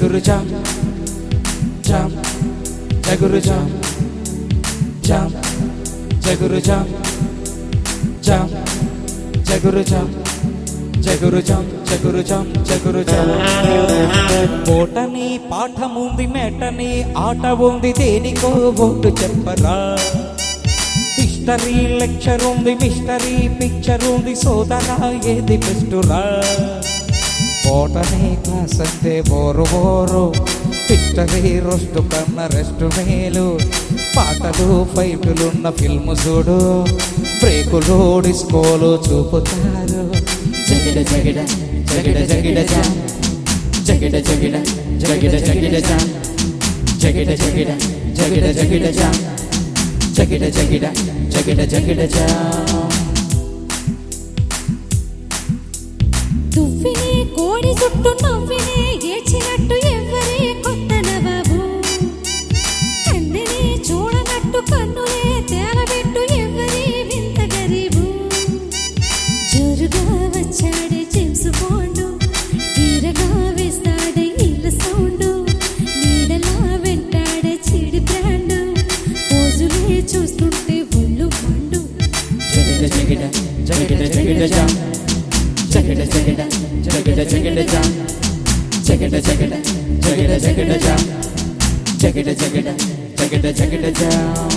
జగురు జామ్ జామ్ జగురు జామ్ జామ్ జగురు జామ్ జామ్ జగురు జామ్ జగురు జామ్ జగురు జామ్ జగురు జామ్ ఓటని పాఠముంది మెటని ఆట ఉంది దేనికో ఓటు చెప్పరా హిస్టరీ లెక్చర్ ఉంది మిస్టరీ పిక్చర్ ఉంది సోదరా ఏది బెస్టురా ఓటని క్లాస్ అంటే బోరు బోరు హిస్టరీ రోస్టు కన్నా రెస్ట్ మేలు పాటలు ఫైటులున్న ఫిల్మ్ చూడు బ్రేకులు డిస్కోలు చూపుతారు జగిడ జగిడ జగిడ జగిడ జామ్ జగిడ జగిడ జగిడ జగిడ జామ్ జగిడ జగిడ జగిడ జగిడ జామ్ జగిడ జగిడ జగిడ జగిడ జామ్ తువ్వినే కోడి చుట్టూ నవ్వినే ఏడ్చినట్టు ఎవరే కొత్త నవాబు కందిని చూడనట్టు కన్నులే తేలబెట్టు ఎవరే వింత గరీబు జోరుగా వచ్చాడే జేమ్స్ బాండు తీరగా వేస్తాడే ఇళ్ళ సౌండు నీడలా వెంటాడే చిడి బ్రాండు పోజులే చూస్తుంటే ఒళ్ళు పండు జగిడ జగిడ జగిడ జగిడ జామ్ జగిడ జగిడ జగిడ జగిడ జామ్ జగిడ జగిడ జగిడ జగిడ జామ్ జగిడ జగిడ జగిడ జగిడ జామ్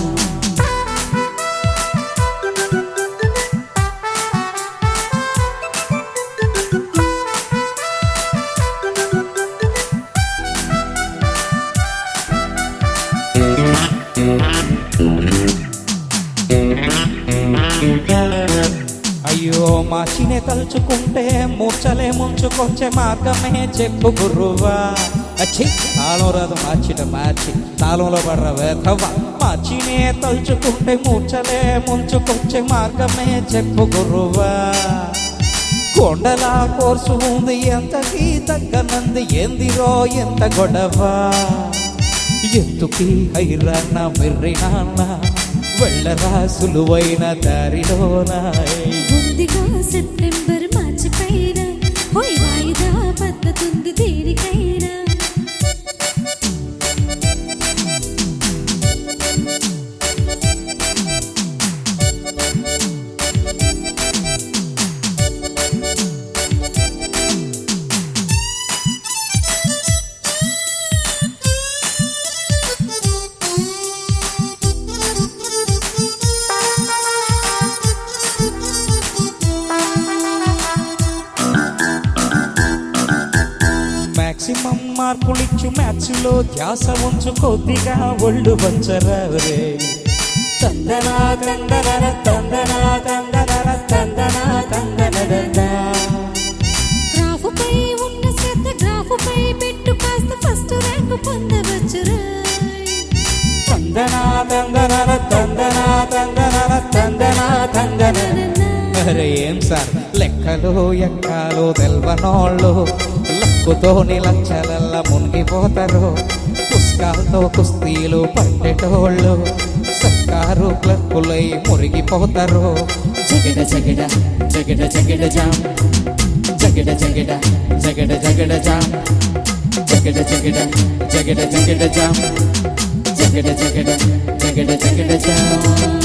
అయ్యో మాచినే తలుచుకుంటే మూర్చలే ముంచుకొచ్చే మార్గమే చెప్పు గురువా అచ్చి తాళం రాదు మార్చిన మార్చి తాళంలో పడ్ర వేధవా మాచినే తలుచుకుంటే మూర్చలే ముంచుకొచ్చే మార్గమే చెప్పు గురువా కొండల కోర్సు ఉంది ఎంతకి తగ్గనంది ఏందిరో ఎంత గొడవ ఎందుకీ హైరాణ మెర్రినాన్న వెళ్ళరా సులువైన దారిలోన ముందుగా సెప్టెంబర్ మార్చి పైన హోయ్ వాయిదా పద్ధతుంది దేనికైనా మాక్సిమం మార్కులిచ్చు మ్యాథ్స్లో ధ్యాస ఉంచు కొద్దిగా ఒళ్ళు వంచరే తందనా తందన తందనా తందన తందనా తందన గ్రాఫుపై ఉన్న శ్రద్ధ గ్రాఫుపై పెట్టు కాస్త ఫస్ట్ ర్యాంకు పొందవచ్చురా తందనా తందన తందనా తందన తందనా తందన అరే ఏం సార్ లెక్కలు ఎక్కాలు తెల్వనోళ్ళు లక్కుతోని లక్షలల్లా మునిగిపోతారు పుస్తకాలతో కుస్తీలు పట్టేటోళ్ళు సర్కారు క్లర్కులై మురిగిపోతారు జగిడ జగిడ జగిడ జగిడ జామ్ జగిడ జగిడ జగిడ జగిడ జామ్ జగిడ జగిడ జగిడ జగిడ జామ్ జగిడ జగిడ జగిడ జగిడ జామ్